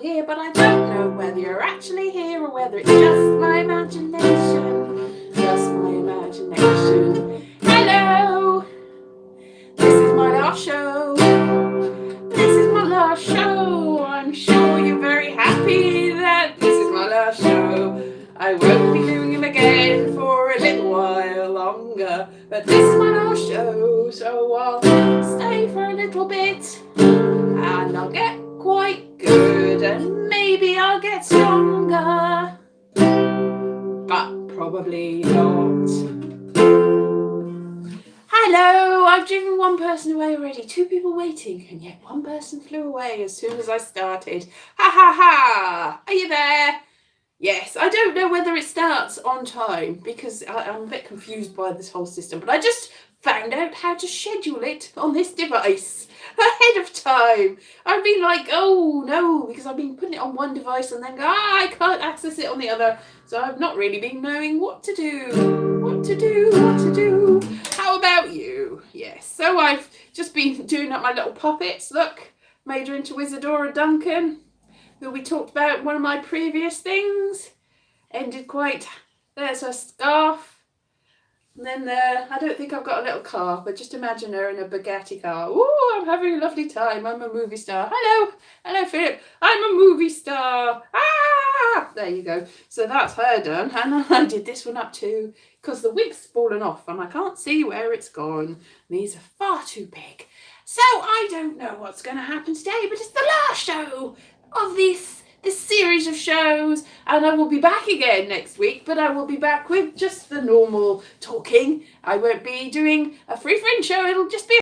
here, but I don't know whether you're actually here or whether it's just my imagination. Just my imagination. Hello! This is my last show. This is my last show. I'm sure you're very happy that this is my last show. I won't be doing them again for a little while longer, but this is my last show, so I'll stay for a little bit and I'll get quite good and maybe I'll get stronger, but probably not. Hello, I've driven one person away already, 2 people waiting, and yet one person flew away as soon as I started. Ha ha ha! Are you there? Yes, I don't know whether it starts on time because I'm a bit confused by this whole system, but I just found out how to schedule it on this device ahead of time. I've been like, oh no, because I've been putting it on one device and then go, I can't access it on the other. So I've not really been knowing what to do. How about you? Yes, so I've just been doing up my little puppets. Look, made her into Wizardora Duncan, who we talked about in one of my previous things. Ended quite, there's her scarf. And then there, I don't think I've got a little car, but just imagine her in a Bugatti car. Ooh, I'm having a lovely time. I'm a movie star. Hello Philip. I'm a movie star. Ah, there you go. So that's her done. And I did this one up too, because the wig's fallen off and I can't see where it's gone. These are far too big. So I don't know what's going to happen today, but it's the last show of this series of shows, and I will be back again next week, but I will be back with just the normal talking. I won't be doing a free Fringe show, it'll just be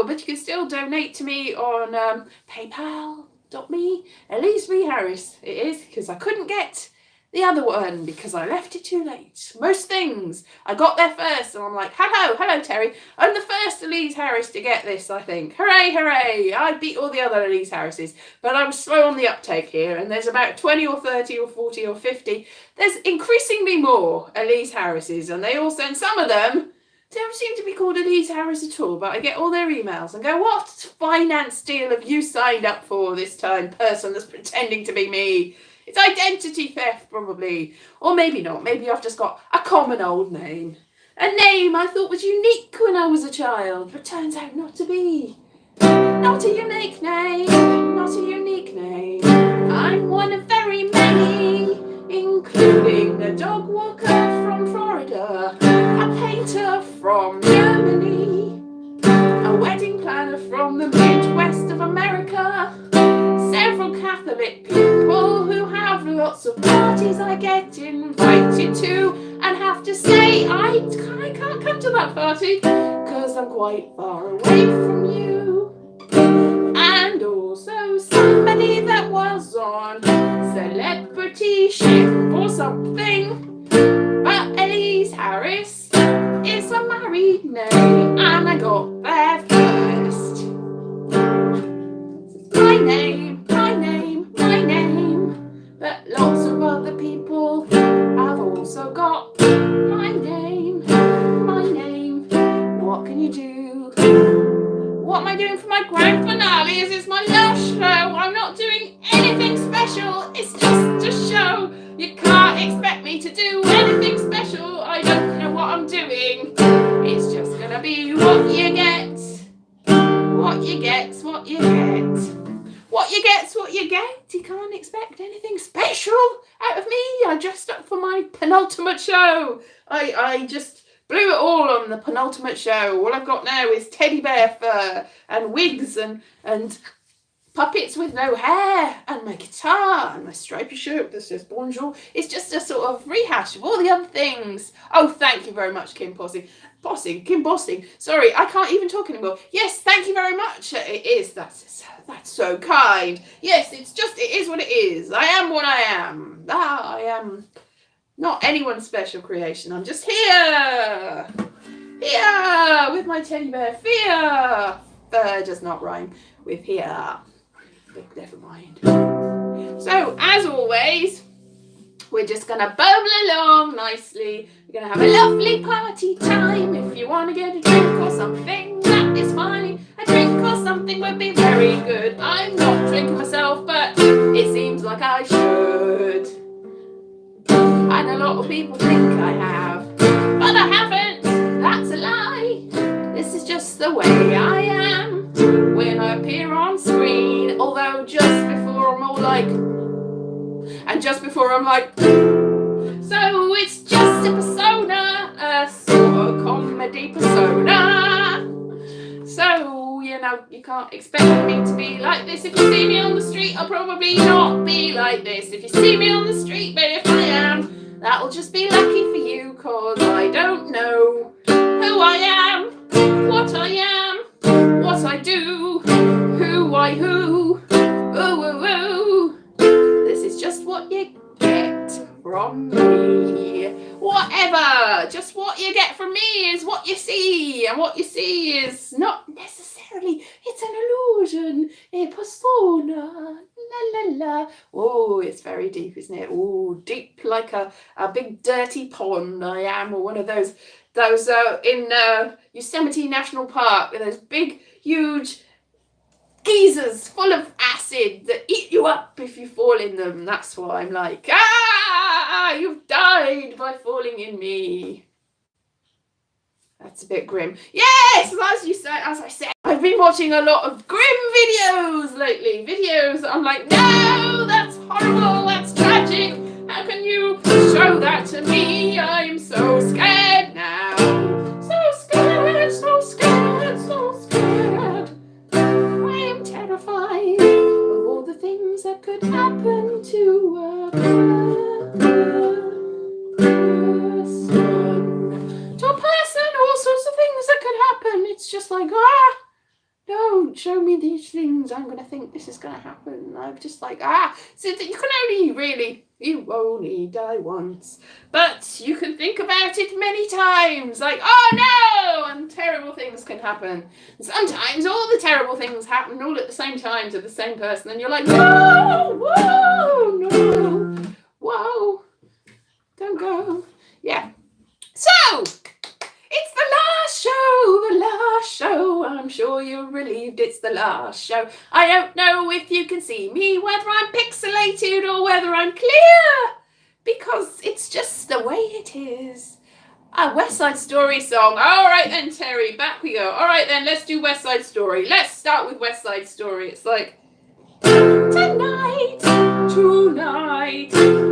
but you can still donate to me on paypal.me, Elise V. Harris it is, because I couldn't get the other one because I left it too late. Most things, I got there first and I'm like, hello Terry, I'm the first Elise Harris to get this, I think. Hooray, I beat all the other Elise Harrises, but I was slow on the uptake here, and there's about 20 or 30 or 40 or 50. There's increasingly more Elise Harrises, and they all send, some of them don't seem to be called Elise Harris at all, but I get all their emails and go, what finance deal have you signed up for this time, person that's pretending to be me? It's identity theft, probably. Or maybe not. Maybe I've just got a common old name. A name I thought was unique when I was a child, but turns out not to be. Not a unique name. Not a unique name. I'm one of very many, including a dog walker from Florida, a painter from Germany, a wedding planner from the Midwest of America, several Catholic people who have lots of parties I get invited to and have to say I can't come to that party because I'm quite far away from you. And also somebody that was on Celebrity Ship or something, but Elise Harris is a married name and I got there first. My name, but lots of other people have also got my name. What can you do? What am I doing for my grand finale? Is this my last show? I'm not doing anything special. It's just a show. You can't expect me to do anything special. I don't know what I'm doing. It's just gonna be what you get. What you get's what you get. What you get's what you get. You can't expect anything special out of me. I dressed up for my penultimate show. I just blew it all on the penultimate show. All I've got now is teddy bear fur and wigs and puppets with no hair and my guitar and my stripy shirt that says bonjour. It's just a sort of rehash of all the other things. Oh, thank you very much, Kim Bossing. Sorry, I can't even talk anymore. Yes, thank you very much. It is. That's so kind. Yes, it is what it is. I am what I am. I am not anyone's special creation. I'm just here with my teddy bear. Fear does not rhyme with here. But never mind. So, as always, we're just going to bubble along nicely. We're going to have a lovely party time. If you want to get a drink or something, that is fine. A drink or something would be very good. I'm not drinking myself, but it seems like I should. And a lot of people think I have, but I haven't. That's a lie. This is just the way I am when I appear on screen. Although just before I'm all like, and just before I'm like, so it's just a persona, a sort of comedy persona. So, you know, you can't expect me to be like this. If you see me on the street, I'll probably not be like this. If you see me on the street, but if I am, that'll just be lucky for you, cause I don't know who I am, what I am, what I do, who I who. Ooh, ooh, ooh. This is just what you get from me. Whatever, just what you get from me is what you see, and what you see is not necessarily, it's an illusion, a persona, la la la. Oh, it's very deep, isn't it? Oh, deep like a big dirty pond I am, or one of those in Yosemite National Park, with those big, huge geysers full of acid that eat you up if you fall in them. That's what I'm like. You've died by falling in me. That's a bit grim. Yes, as I said, I've been watching a lot of grim videos lately. Videos I'm like, no, that's horrible, that's tragic. How can you show that to me? I'm so scared now. So scared, so scared, so scared. I am terrified of all the things that could happen to a person. To a person, all sorts of things that could happen. It's just like, don't show me these things. I'm going to think this is going to happen. I'm just like, so you only die once. But you can think about it many times. Like, oh no! And terrible things can happen. And sometimes all the terrible things happen all at the same time to the same person. And you're like, no! Whoa! No! Whoa! Don't go. Yeah. So, it's the last show. I'm sure you're relieved it's the last show. I don't know if you can see me, whether I'm pixelated or whether I'm clear, because it's just the way it is. A West Side Story song. All right then, Terry, back we go. All right then, let's do West Side Story. Let's start with West Side Story. It's like, tonight,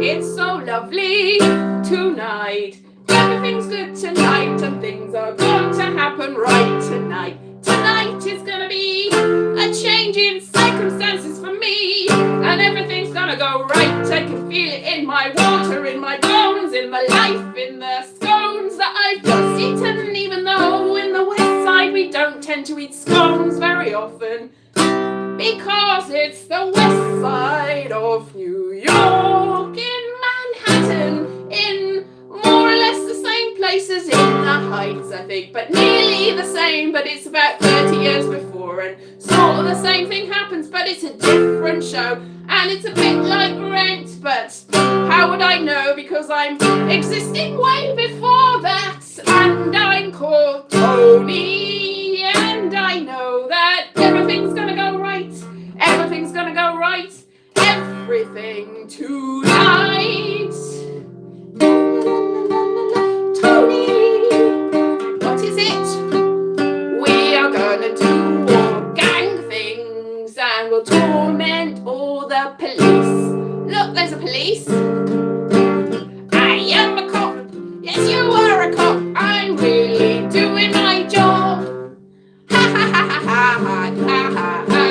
it's so lovely tonight. Everything's good tonight, and things are going to happen right tonight. Tonight is gonna be a change in circumstances for me, and everything's gonna go right. I can feel it in my water, in my bones, in my life, in the scones that I've just eaten, even though in the West Side we don't tend to eat scones very often, because it's the West Side of New York, in Manhattan, in more or less the same places in the Heights, I think, but nearly the same, but it's about 30 years before, and sort of the same thing happens, but it's a different show, and it's a bit like Rent, but how would I know, because I'm existing way before that, and I'm called Tony, and I know that everything's gonna go right, everything's gonna go right, everything tonight. Tony, what is it? We are gonna do all gang things, and we'll torment all the police. Look, there's a police. I am a cop. Yes, you are a cop. I'm really doing my job. Ha ha ha ha ha ha ha ha.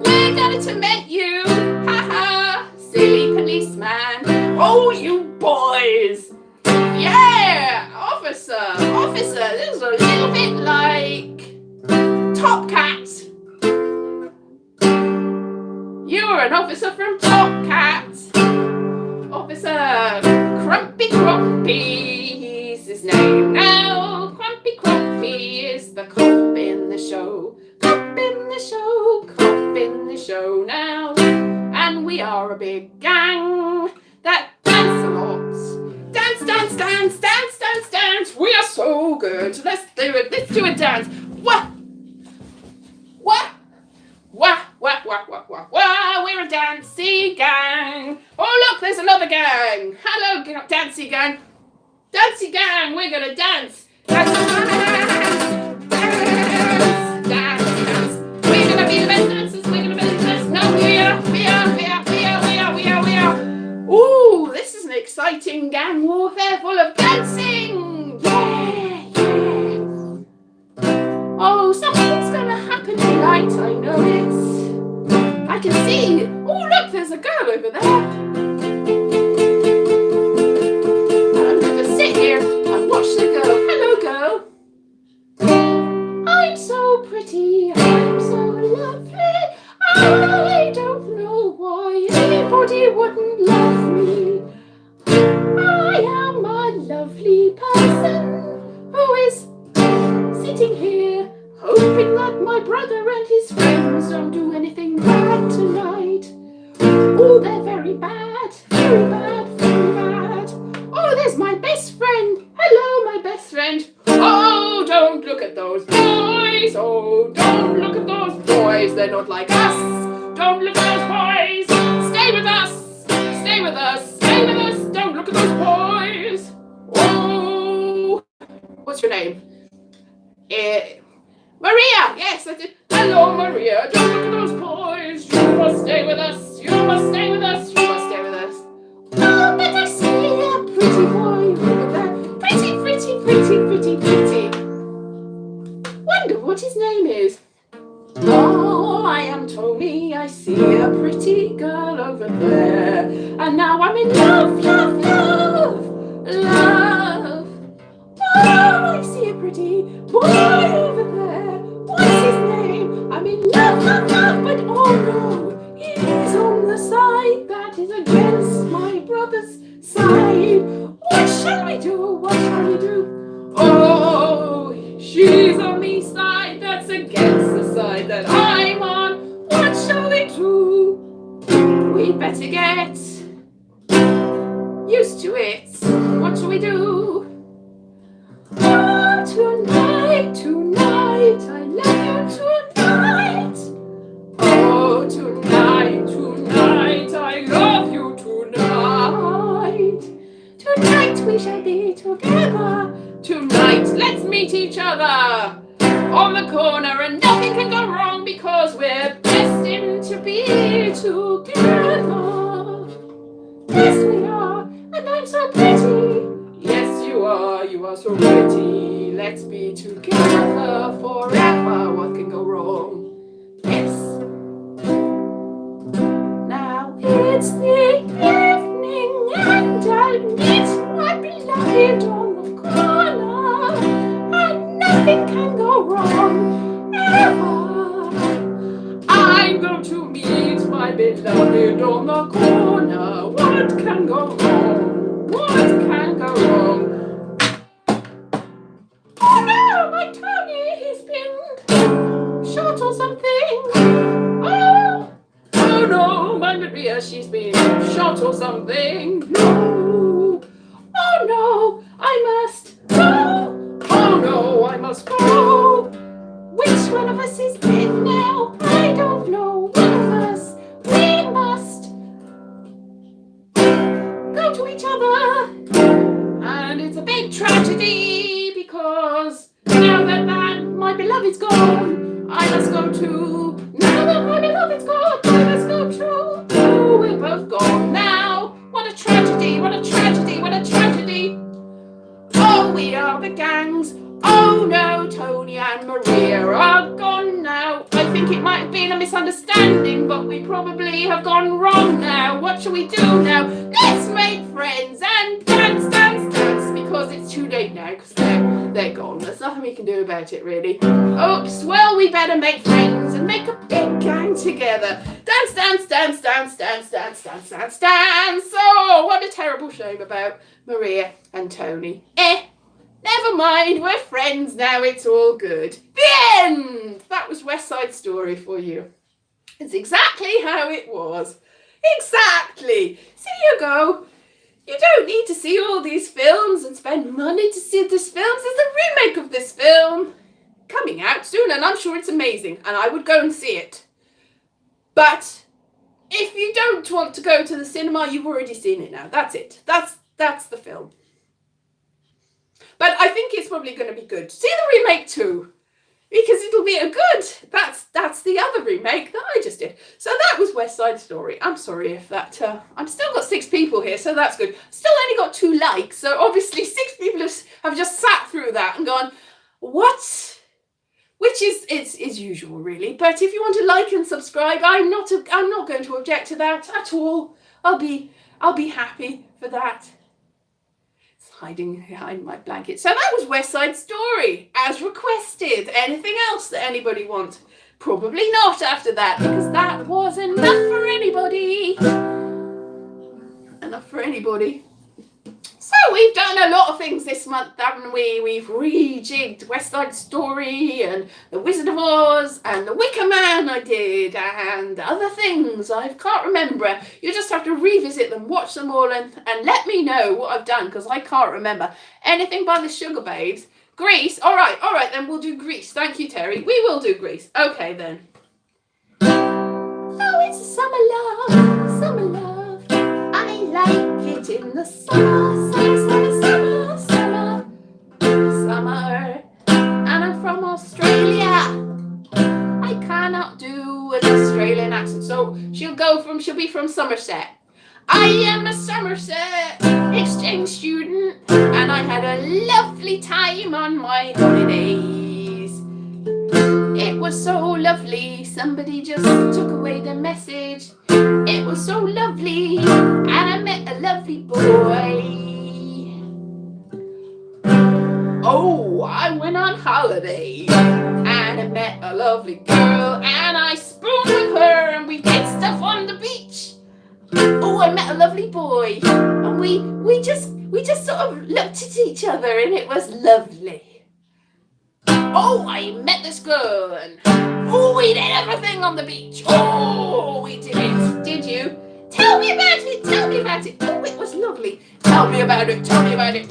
We're gonna torment you. Ha ha. Silly policeman. Oh, you boys. Yeah, officer, this is a little bit like Top Cat. You're an officer from Top Cat. Officer Crumpy's his name now. Crumpy is the cop in the show. Cop in the show now. And we are a big gang that dance a lot. Dance. We are so good. Let's do it. Let's do a dance. Wah. We're a dancing gang. another gang. Hello, Dancy Gang. Dancy Gang, we're going to dance. Dance, dance, dance. We're going to be the best dancers. We're going to be the best. No, we are. Ooh, this is an exciting gang warfare full of dancing. Yeah. Oh, something's going to happen tonight. I know it. I can see. Oh, look, there's a girl over there. I'm going to sit here and watch the girl. Hello, girl. I'm so pretty. I'm so lovely. I don't know why anybody wouldn't love me. I am a lovely person who is sitting here hoping that my brother and his friends don't do anything bad tonight. Oh, they're very bad, very bad, very bad. Oh, there's my best friend. Hello, my best friend. Oh, don't look at those boys. Oh, don't look at those boys. They're not like us. Don't look at those boys. Stay with us. Stay with us. Stay with us. Don't look at those boys. Oh, what's your name? Maria. Yes, I did. Hello, Maria. Don't look at those boys. You must stay with us. You must stay with us. You must stay with us. Oh, but I see a pretty boy over there. Pretty, pretty, pretty, pretty, pretty. Wonder what his name is. Oh, I am Tony. I see a pretty girl over there. And now I'm in love, love, love, love. Oh, I see a pretty boy over there. What's his name? I'm in love, love, love. But oh no, he's on the side that is against my brother's side. What shall we do? What shall we do? Oh, she's on the side that's against the side that I'm on. What shall we do? We better get used to it. What shall we do? Oh, tonight, tonight, I love you tonight. Oh, tonight, tonight, I love you tonight. Tonight we shall be together. Tonight, let's meet each other on the corner and nothing can go wrong because we're destined to be together. Yes, we are, and I'm so pretty. Yes, you are so pretty. Let's be together forever. What can go wrong? Yes. Now it's the evening and I'll meet my beloved on the corner. And nothing can go wrong, ever. I'm going to meet my beloved on the corner. What can go wrong? What can go wrong? Oh no, my Tony, he's been shot or something. Oh no, my Maria, she's been shot or something. No. Oh no, I must go. Oh no, I must go. Which one of us is dead now? I don't know. One of us. We must go to each other. And it's a big tragedy because now that my beloved's gone, I must go to. Now that my beloved's gone, I must go to. Oh, we're both gone now. What a tragedy, what a tragedy, what a tragedy. Oh, we are the gangs. Oh no, Tony and Maria are gone now. I think it might have been a misunderstanding, but we probably have gone wrong now. What shall we do now? Let's make friends and dance, dance, dance, because it's too late now, because they're gone. There's nothing we can do about it, really. Oops, well, we better make friends and make a big gang together. Dance, dance, dance, dance, dance, dance, dance, dance, dance. Oh, what a terrible shame about Maria and Tony. Never mind, we're friends now, it's all good. The end! That was West Side Story for you. It's exactly how it was. Exactly. See you go. You don't need to see all these films and spend money to see this film. There's a remake of this film coming out soon and I'm sure it's amazing and I would go and see it. But if you don't want to go to the cinema, you've already seen it now. That's it. That's the film. But I think it's probably going to be good. See the remake too, because it'll be a good. That's the other remake that I just did. So that was West Side Story. I'm sorry if that. I've still got 6 people here, so that's good. Still only got 2 likes, so obviously 6 people have just sat through that and gone, what? Which is usual, really. But if you want to like and subscribe, I'm not going to object to that at all. I'll be happy for that. It's hiding behind my blanket. So that was West Side Story, as requested. Anything else that anybody wants? Probably not after that, because that was enough for anybody. Enough for anybody. So we've done a lot of things this month, haven't we? We've rejigged West Side Story and The Wizard of Oz and The Wicker Man I did and other things I can't remember. You just have to revisit them, watch them all and let me know what I've done because I can't remember. Anything by the Sugar Babes. Grease. All right, then we'll do Grease. Thank you, Terry. We will do Grease. Okay, then. Oh, it's summer love, I like it in the summer, and I'm from Australia. I cannot do an Australian accent, so she'll be from Somerset. I am a Somerset exchange student, and I had a lovely time on my holidays. It was so lovely, somebody just took away the message. It was so lovely, and I met a lovely boy. Oh, I went on holiday, and I met a lovely girl, and I spooned with her, and we did stuff on the beach. Oh, I met a lovely boy, and we just sort of looked at each other, and it was lovely. Oh, I met this girl, and oh, we did everything on the beach. Oh, we did it. Did you? Tell me about it. Oh, it was lovely. Tell me about it.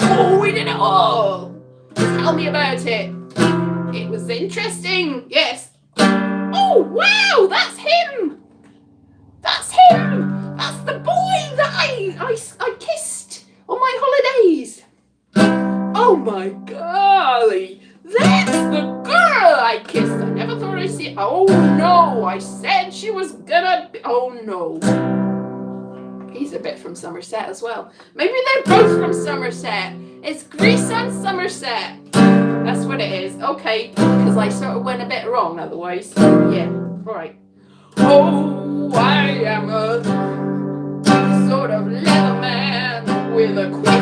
Oh, we did it all. Tell me about it. It was interesting. Yes. Oh, wow, that's him. That's the boy that I kissed on my holidays. Oh, my golly. That's the girl I kissed. I never thought I'd see it. Oh, no. I said she was gonna be. Oh, no. He's a bit from Somerset as well. Maybe they're both from Somerset. It's Grease and Somerset. That's what it is. Okay, because I sort of went a bit wrong otherwise. Yeah, right. Oh, I am a sort of leather man with a quiff.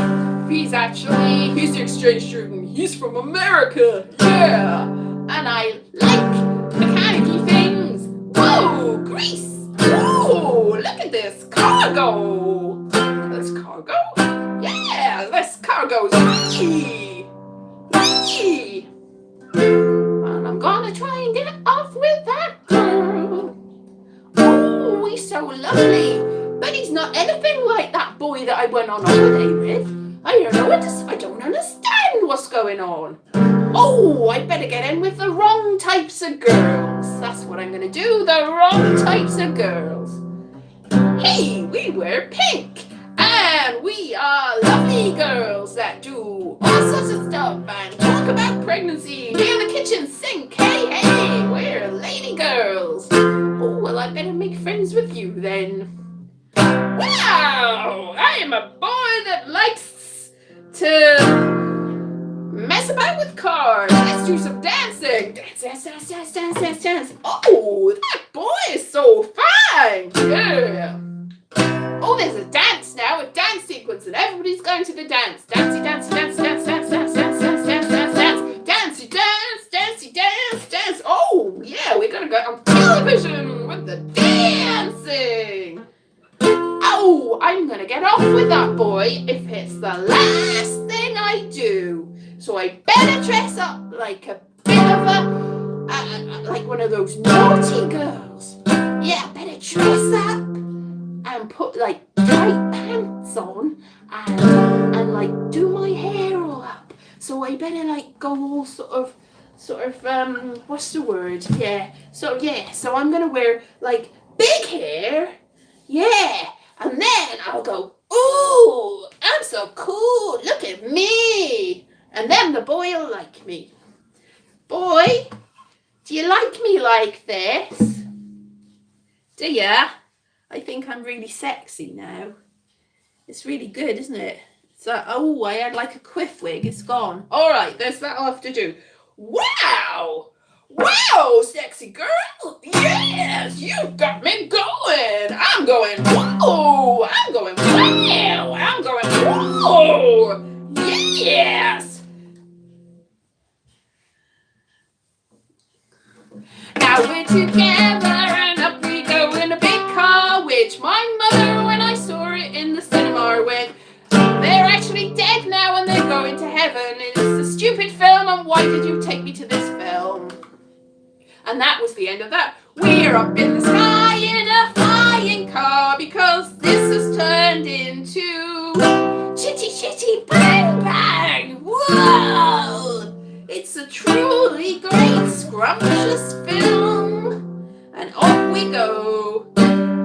He's the exchange student. He's from America. Yeah. And I like mechanical things. Whoa, Grease. Whoa, look at this cargo. This cargo? Yeah, this cargo's me. And I'm gonna try and get off with that girl. Oh, he's so lovely. But he's not anything like that boy that I went on holiday with. I don't understand what's going on. Oh, I better get in with the wrong types of girls. That's what I'm gonna do, the wrong types of girls. Hey, we wear pink. And we are lovely girls that do all sorts of stuff and talk about pregnancy near the kitchen sink. Hey, we're lady girls. Oh, well, I better make friends with you then. Wow, I am a boy that likes to mess about with cars. Let's do some dancing. Dance. Oh, that boy is so fine. Yeah. Oh, there's a dance now, a dance sequence, and everybody's going to the dance. Dancey dance. Oh, yeah, we're going to go on television with the dancing. Oh, I'm going to get off with that boy if it's the last thing I do. So I better dress up like a bit of like one of those naughty girls. Yeah, I better dress up and put like tight pants on and like do my hair all up. So I better like go all sort of what's the word? Yeah. So I'm gonna wear like big hair Yeah. And then I'll go, ooh, I'm so cool. Look at me. And then the boy will like me. Boy, do you like me like this? Do ya? I think I'm really sexy now. It's really good, isn't it? So, oh, I had like a quiff wig. It's gone. All right, there's that I'll have to do. Wow! Wow, sexy girl! Yes, you got me going. I'm going, whoa! I'm going, wow! I'm going, whoa! Yes! Now we're together and up we go in a big car, which my mother, when I saw it in the cinema, went, they're actually dead now and they're going to heaven. It's a stupid film and why did you take me to this film? And that was the end of that. We're up in the sky in a flying car because this has turned into chitty chitty bang bang. Whoa! It's a truly great scrumptious film. And off we go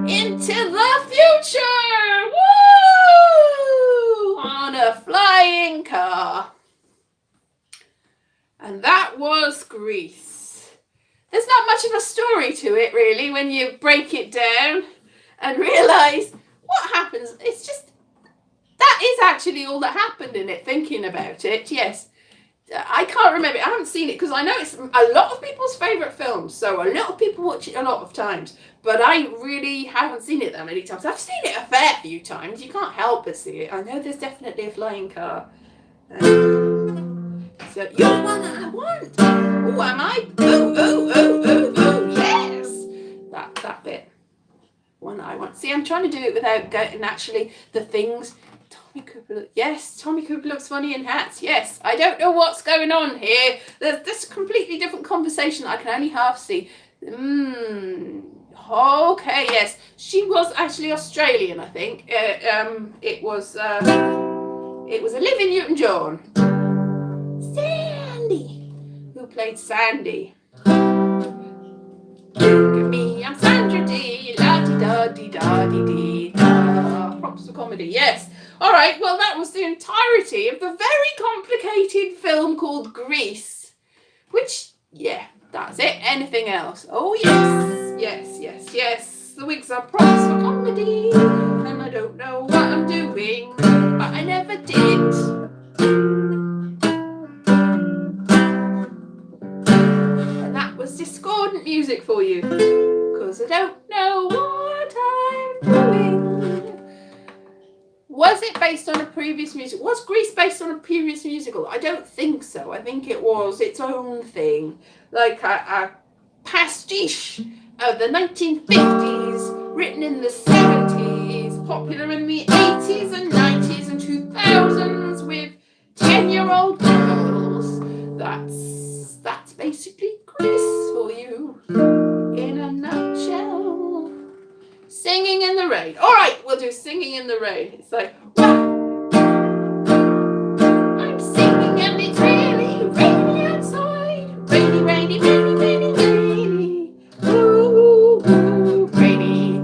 into the future. Woo! On a flying car. And that was Grease. There's not much of a story to it, really, when you break it down and realise what happens. It's just, that is actually all that happened in it, thinking about it, yes. I can't remember, I haven't seen it, because I know it's a lot of people's favourite film, so a lot of people watch it a lot of times, but I really haven't seen it that many times. I've seen it a fair few times, you can't help but see it. I know there's definitely a flying car. So, you're the one that I want. Oh, am I? Oh, yes. That bit. One that I want. See, I'm trying to do it without getting actually the things. Tommy Cooper. Yes, Tommy Cooper looks funny in hats. Yes, I don't know what's going on here. There's this completely different conversation that I can only half see. Okay, yes. She was actually Australian, I think. It was Olivia Newton-John. Sandy, who played Sandy. Look at me, I'm Sandra Dee, la-di-da-di-da-di-di-da. Props for comedy, yes. All right, well, that was the entirety of the very complicated film called Grease, which, yeah, that's it. Anything else? Oh, yes. The wigs are props for comedy, and I don't know what I'm doing, but I never did. Discordant music for you, because I don't know what I'm doing. Was it based on a previous musical? Was Grease based on a previous musical? I don't think so. I think it was its own thing, like a pastiche of the 1950s, written in the 70s, popular in the 80s and 90s and 2000s with 10-year-old girls. That's basically Grease for you in a nutshell. Singing in the Rain. All right, we'll do Singing in the Rain. It's like, I'm singing and it's really rainy outside. Rainy, rainy, rainy, rainy, rainy. Ooh, ooh, rainy.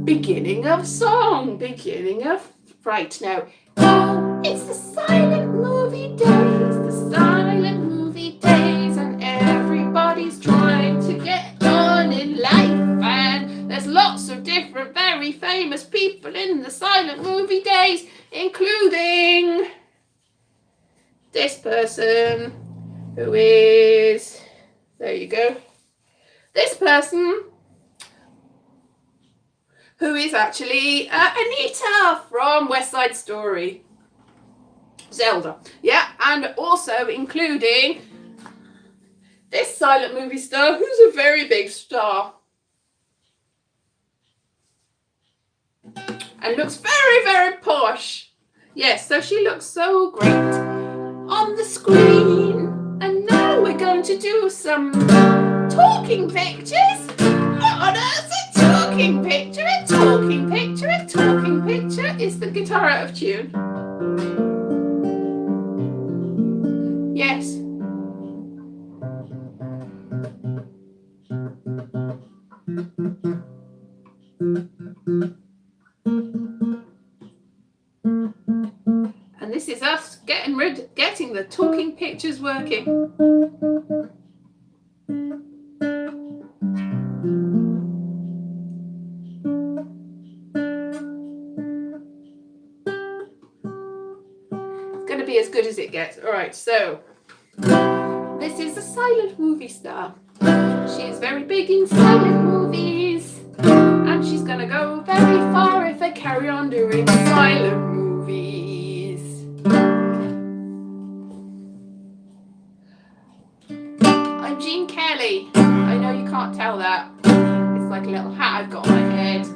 Beginning of song. Beginning of right now. Oh, it's the silent movie days. The silent movie days, and everybody's trying to get on in life, and there's lots of different very famous people in the silent movie days, including this person who is, there you go, this person who is actually Anita from West Side Story. Zelda, yeah, and also including this silent movie star who's a very big star and looks very, very posh. Yes, so she looks so great on the screen. And now we're going to do some talking pictures. What on earth's a talking picture? A talking picture, a talking picture. Is the guitar out of tune? Yes. this is us getting the talking pictures working. It's going to be as good as it gets. All right, so this is a silent movie star. She is very big in silent movies, and she's going to go very far if they carry on doing silent movies. I'm Jean Kelly. I know you can't tell that. It's like a little hat I've got on my head.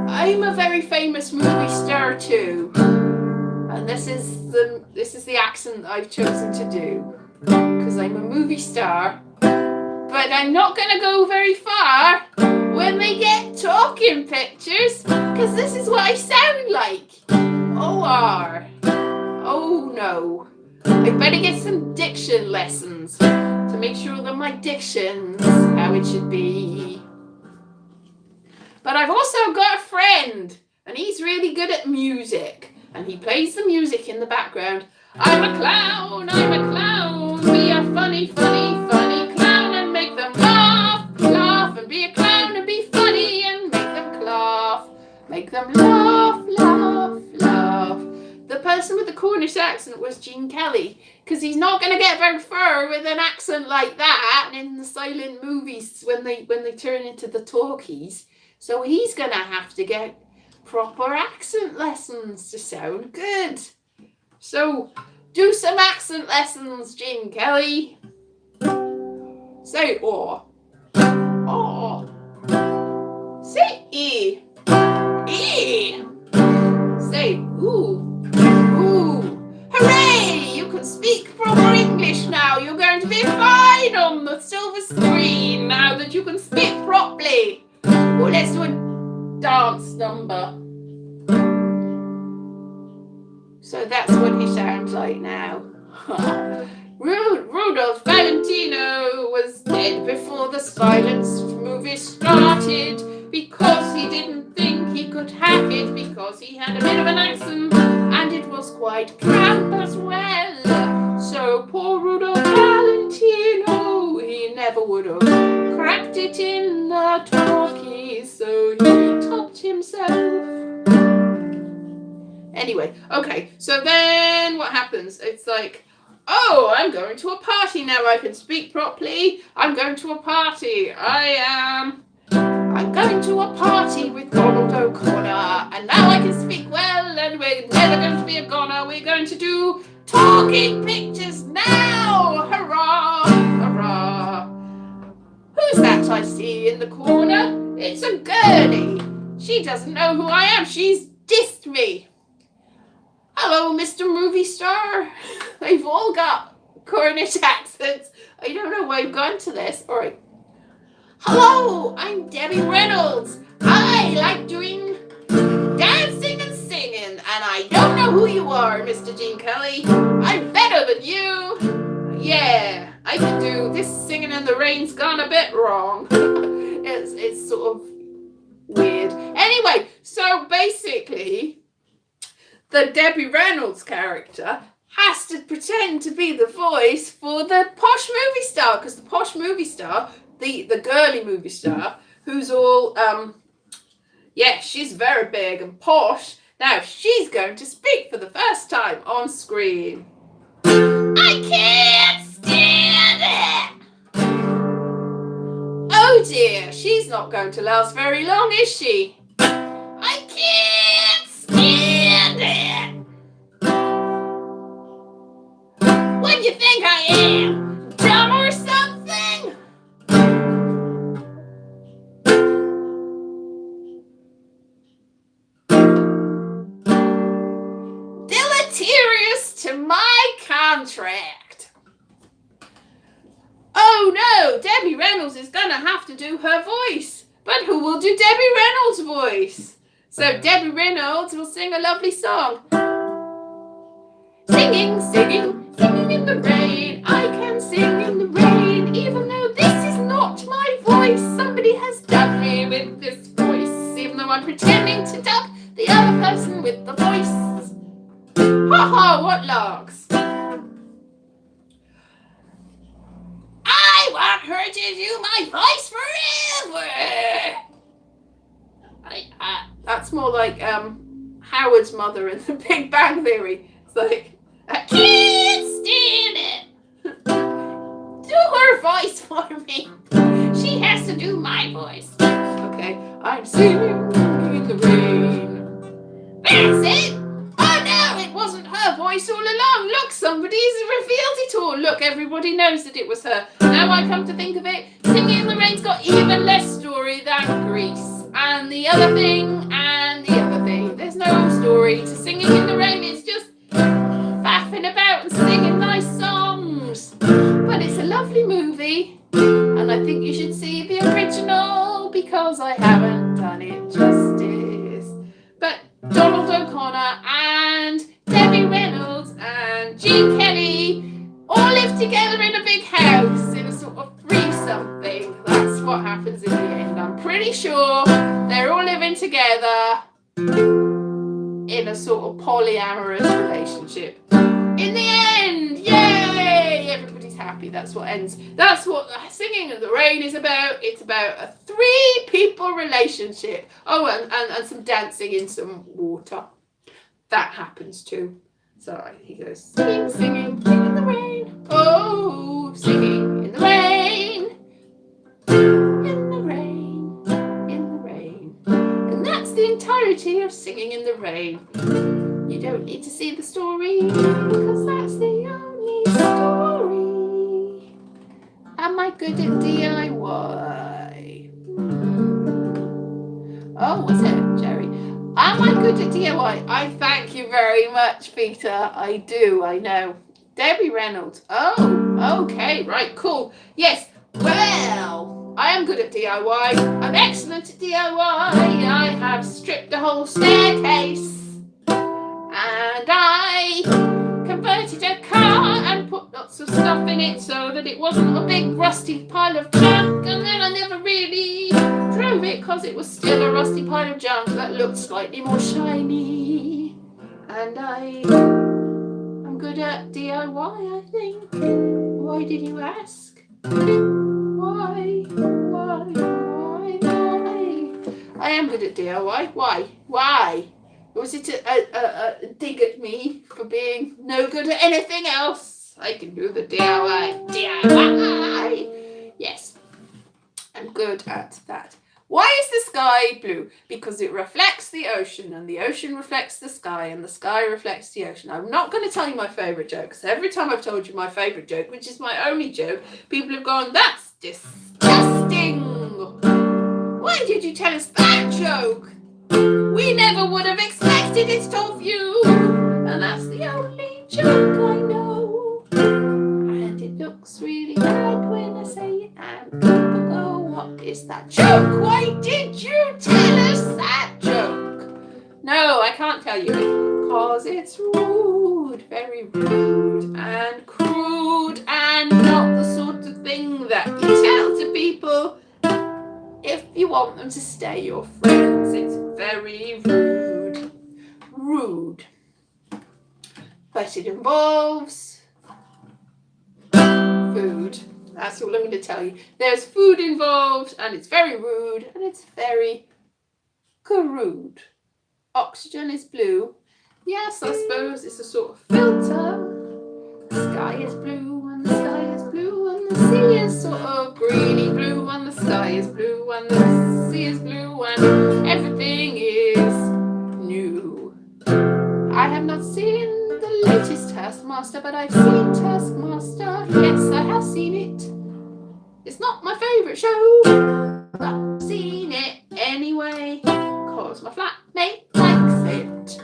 I'm a very famous movie star too, and this is the accent that I've chosen to do because I'm a movie star. But I'm not going to go very far when they get talking pictures, because this is what I sound like. O-R. Oh no. I better get some diction lessons to make sure that my diction's how it should be. But I've also got a friend, and he's really good at music, and he plays the music in the background. I'm a clown, be a funny, funny, funny clown and make them laugh, laugh, and be a clown and be funny and make them laugh, laugh, laugh. The person with the Cornish accent was Jean Kelly, because he's not going to get very far with an accent like that in the silent movies when they turn into the talkies. So he's going to have to get proper accent lessons to sound good. So do some accent lessons, Jean Kelly. Say "or." "Or." Say "e." "E." Say "ooh." "Ooh." Hooray! You can speak proper English now. You're going to be fine on the silver screen now that you can speak properly. Oh, let's do a dance number. So that's what he sounds like now. Rudolph Valentino was dead before the silence movie started, because he didn't think he could hack it, because he had a bit of an accent and it was quite camp as well. So poor Rudolph Valentino, he never would have cracked it in the talkies, so he topped himself. Anyway, okay, so then what happens? It's like, oh, I'm going to a party now. I can speak properly. I'm going to a party. I'm going to a party with Donald O'Connor, and now I can speak well, and we're never going to be a goner. We're going to do talking pictures now. Hurrah, hurrah. Who's that I see in the corner? It's a girlie. She doesn't know who I am. She's dissed me. Hello, Mr. Movie Star. They've all got Cornish accents. I don't know why I've gone to this. All right. Hello, I'm Debbie Reynolds. I like doing dancing and singing, and I don't know who you are, Mr. Jean Kelly. I'm better than you. Yeah, I can do this. Singing in the Rain's gone a bit wrong. It's sort of weird. Anyway, so basically, the Debbie Reynolds character has to pretend to be the voice for the posh movie star, because the posh movie star, the girly movie star, who's all, she's very big and posh. Now she's going to speak for the first time on screen. I can't stand it! Oh dear, she's not going to last very long, is she? I can't stand it! What do you think I am? Dumb or something? Deleterious to my contract. Oh no, Debbie Reynolds is going to have to do her voice. But who will do Debbie Reynolds' voice? So Debbie Reynolds will sing a lovely song. Singing, singing, singing in the rain. I can sing in the rain, even though this is not my voice. Somebody has dubbed me with this voice, even though I'm pretending to dub the other person with the voice. Ha ha, what larks? I want her to do my voice forever. That's more like Howard's mother in The Big Bang Theory. It's like, I can't stand it. Do her voice for me. She has to do my voice. Okay, I'm singing in the rain. That's it. Oh no, it wasn't her voice all along. Look, somebody's revealed it all. Look, everybody knows that it was her. Now I come to think of it, Singing in the Rain's got even less story than Grease. And the other thing, and the other thing. There's no story to Singing in the Rain. It's just faffing about and singing nice songs. But it's a lovely movie. And I think you should see the original because I haven't done it justice. But Donald O'Connor and Debbie Reynolds and Gene Kelly all live together in a big house in a sort of threesome. That's what happens in the end. I'm pretty sure they're all living together in a sort of polyamorous relationship. In the end, yay! Everybody's happy. That's what ends. That's what Singing in the Rain is about. It's about a 3-people relationship. Oh, and some dancing in some water. That happens too. So he goes, singing, singing in the rain. Oh, singing in the rain. In the rain. In the rain. And that's the entirety of Singing in the Rain. You don't need to see the story because that's the only story. Am I good at DIY? Oh, what's it, Jerry? Am I good at DIY? I thank you very much, Peter. I do, I know. Debbie Reynolds. Oh, okay, right, cool. Yes, well, I am good at DIY. I'm excellent at DIY. I have stripped the whole staircase. And I converted a car and put lots of stuff in it so that it wasn't a big rusty pile of junk. And then I never really drove it because it was still a rusty pile of junk that looked slightly more shiny. And I'm good at DIY, I think. Why did you ask? Why? I am good at DIY. Why? Was it a dig at me for being no good at anything else? I can do the DIY. Yes, I'm good at that. Why is the sky blue? Because it reflects the ocean, and the ocean reflects the sky, and the sky reflects the ocean. I'm not going to tell you my favourite joke, because every time I've told you my favourite joke, which is my only joke, people have gone, that's disgusting. Why did you tell us that joke? We never would have expected it of you. And that's the only joke I know. And it looks really bad when I say it. And people go, what is that joke? Why did you tell us that joke? No, I can't tell you it. Because it's rude. Very rude and crude. And not the sort of thing that you tell to people if you want them to stay your friends. It's very rude. But it involves food. That's all I'm going to tell you. There's food involved, and it's very rude, and it's very crude. Oxygen is blue. Yes, I suppose it's a sort of filter. The sky is blue, and the sky is blue, and the sea is sort of greeny blue, and the sky is blue, and the sea is blue, and everything is new. I have not seen the latest Taskmaster, but I've seen Taskmaster. Yes, I have seen it. It's not my favourite show, but I've seen it anyway, because my flatmate likes it.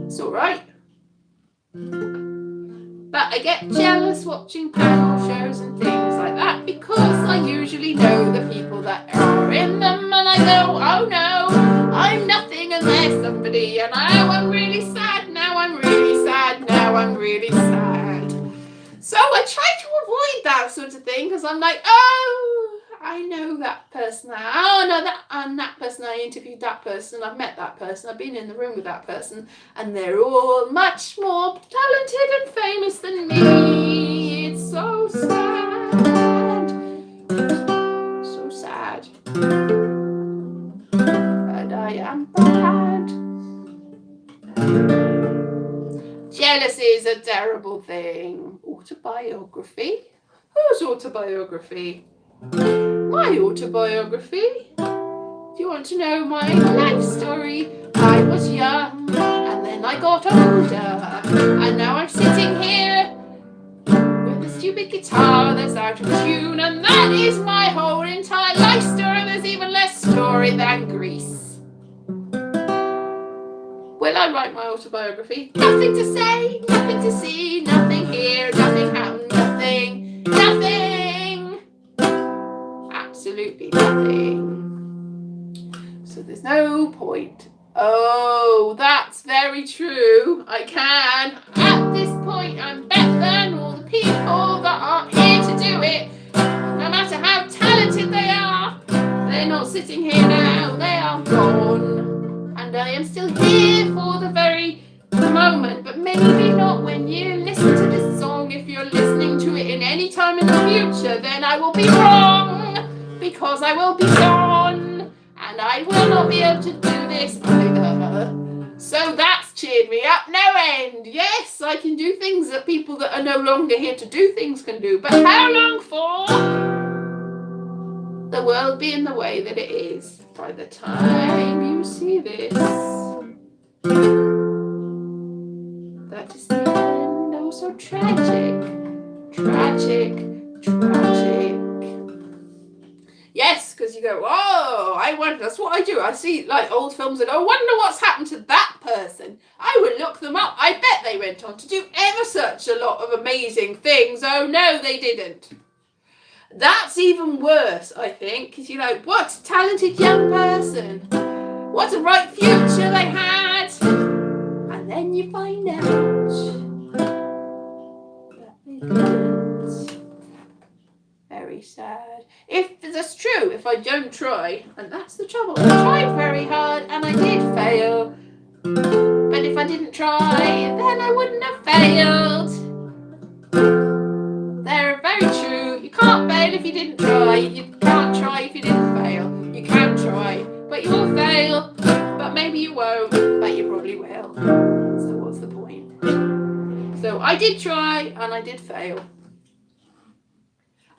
It's alright. But I get jealous watching panel shows and things like that because I usually know the people that are in them, and I go, oh no, I'm nothing and there's somebody, and now I'm really sad, now I'm really sad, now I'm really sad. So I try to avoid that sort of thing because I'm like, oh, I know that person. Oh no, that person, I interviewed that person, I've met that person, I've been in the room with that person, and they're all much more talented and famous than me. It's so sad. So sad. But I am bad. Jealousy is a terrible thing. Autobiography? Whose autobiography? My autobiography? Do you want to know my life story? I was young, and then I got older, and now I'm sitting here with a stupid guitar that's out of tune, and that is my whole entire life story. There's even less story than Grease. Will I write my autobiography? Nothing to say, nothing to see, nothing here, nothing happened, nothing. Absolutely nothing. So there's no point. Oh, that's very true. I can. At this point, I'm better than all the people that aren't here to do it. No matter how talented they are, they're not sitting here now. They are gone. And I am still here for the very moment, but maybe not when you listen to this song. If you're listening to it in any time in the future, then I will be wrong, because I will be gone, and I will not be able to do this either. So that's cheered me up no end. Yes, I can do things that people that are no longer here to do things can do, but how long for? The world being the way that it is by the time you see this. That is the end. Oh, so tragic. Yes, because you go, oh, I wonder, that's what I do. I see like old films and I wonder what's happened to that person. I would look them up. I bet they went on to do ever such a lot of amazing things. Oh no, they didn't. That's even worse, I think, because you're like, what a talented young person. What a bright future they had. And then you find out that they didn't. Very sad. If that's true, if I don't try, and that's the trouble, I tried very hard and I did fail. But if I didn't try, then I wouldn't have failed. They're very true. You can't fail if you didn't try. You can't try if you didn't fail. You can try, but you will fail. But maybe you won't, but you probably will. So what's the point? So I did try and I did fail.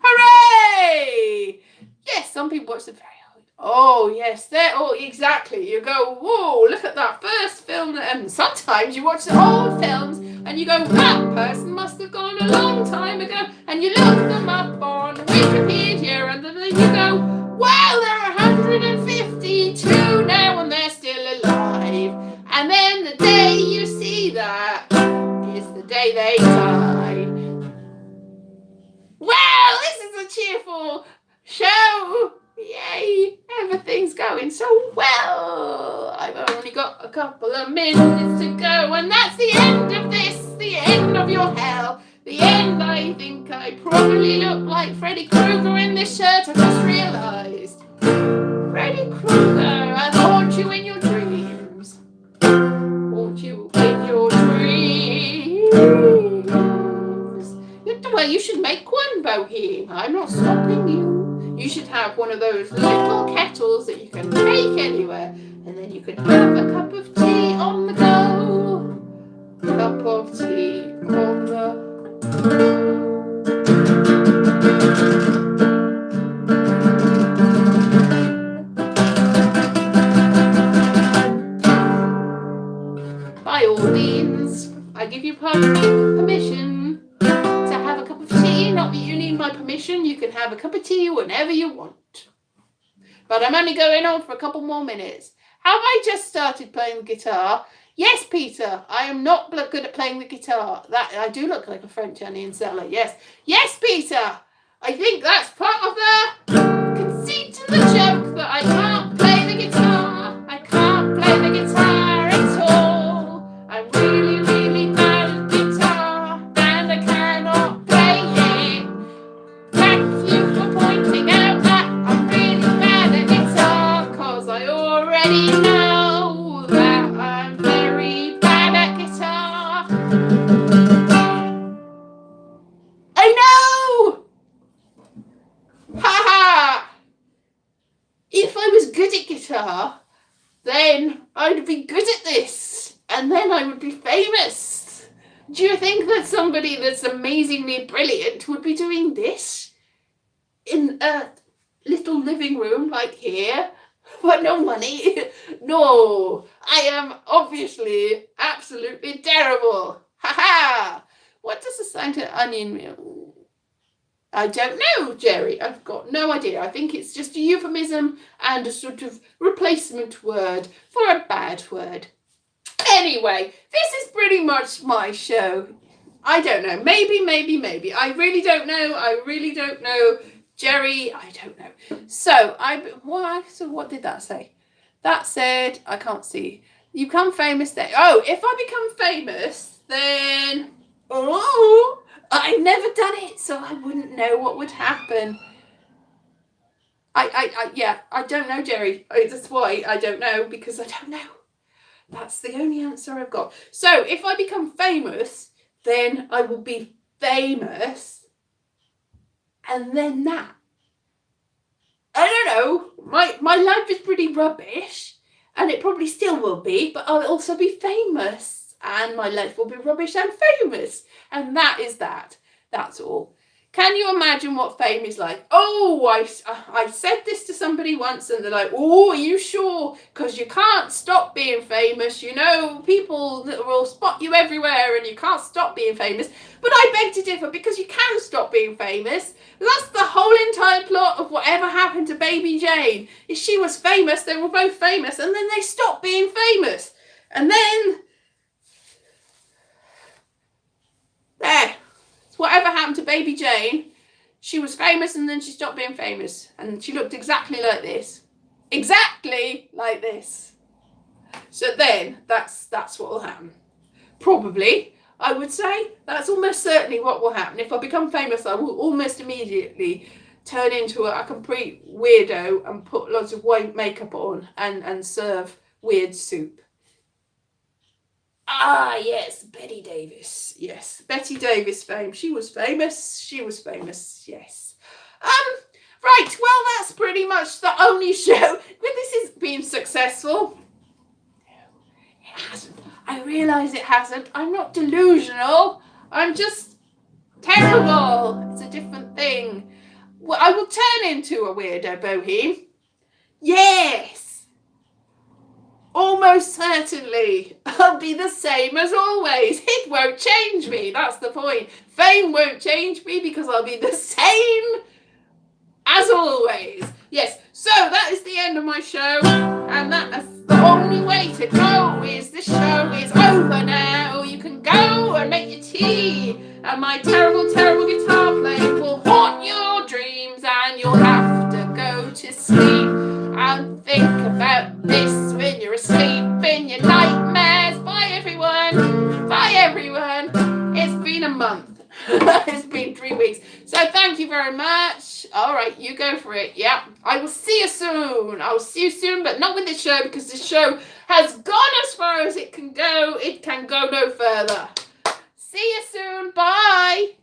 Hooray! Yes, some people watch the very old. Oh yes, they're oh exactly. You go, whoa, look at that first film. And sometimes you watch the old films and you go, that person must have gone a long time ago. And you look them up on Wikipedia and then you go, well, they're 152 now and they're still alive. And then the day you see that is the day they died. Well, this is a cheerful show. Yay, everything's going so well. I've only got a couple of minutes to go, and that's the end of this, the end of your hell. The end. I think I probably look like Freddy Krueger in this shirt. I just realised. Freddy Krueger, I'll haunt you in your dreams. Haunt you in your dreams. Well, you should make one, Boheme. I'm not stopping you. You should have one of those little kettles that you can take anywhere, and then you can have a cup of tea on the go. Cup of tea on the go. By all means, I give you permission. Not that you need my permission, you can have a cup of tea whenever you want. But I'm only going on for a couple more minutes. Have I just started playing the guitar? Yes, Peter, I am not good at playing the guitar. That I do look like a French onion seller, yes. Yes, Peter, I think that's part of the conceit and the joke that I can't play the guitar. I can't play the guitar at all. I'm really, really bad at guitar and I cannot play it. Thank you for pointing out that star, then I'd be good at this, and then I would be famous. Do you think that somebody that's amazingly brilliant would be doing this in a little living room like here? But no money. No, I am obviously absolutely terrible. Ha ha! What does a slanted onion mean? I don't know, Jerry. I've got no idea. I think it's just a euphemism and a sort of replacement word for a bad word. Anyway, this is pretty much my show. I don't know. Maybe. I really don't know. Jerry, I don't know. So what did that say? That said, I can't see. You become famous then. Oh, if I become famous, then I've never done it, so I wouldn't know what would happen. I don't know, Jerry. That's why I don't know, because I don't know. That's the only answer I've got. So if I become famous, then I will be famous. And then that. I don't know. My life is pretty rubbish. And it probably still will be. But I'll also be famous. And my life will be rubbish and famous. And that is that. That's all. Can you imagine what fame is like? Oh, I said this to somebody once and they're like, oh, are you sure? Because you can't stop being famous. You know, people will spot you everywhere and you can't stop being famous. But I beg to differ, because you can stop being famous. That's the whole entire plot of whatever happened to Baby Jane. If she was famous, they were both famous, and then they stopped being famous. And then there. Whatever happened to Baby Jane, she was famous and then she stopped being famous. And she looked exactly like this. Exactly like this. So then, that's what will happen. Probably, I would say. That's almost certainly what will happen. If I become famous, I will almost immediately turn into a complete weirdo and put lots of white makeup on and serve weird soup. Ah, yes, Betty Davis. Yes, Betty Davis fame. She was famous, yes. Right, well, that's pretty much the only show. But this has been successful. No, it hasn't. I realise it hasn't. I'm not delusional. I'm just terrible. It's a different thing. Well, I will turn into a weirdo boheme. Yes. Almost certainly. I'll be the same as always. It won't change me. That's the point. Fame won't change me because I'll be the same as always. Yes, so that is the end of my show. And that is the only way to go, is the show is over now. You can go and make your tea. And my terrible, terrible guitar playing will haunt your dreams. And you'll have to go to sleep and think about this when you're asleep in your nightmares. Bye everyone. Bye everyone. It's been a month. It's been 3 weeks. So thank you very much. All right, you go for it. Yeah, I will see you soon. I will see you soon, but not with this show, because this show has gone as far as it can go. It can go no further. See you soon. Bye.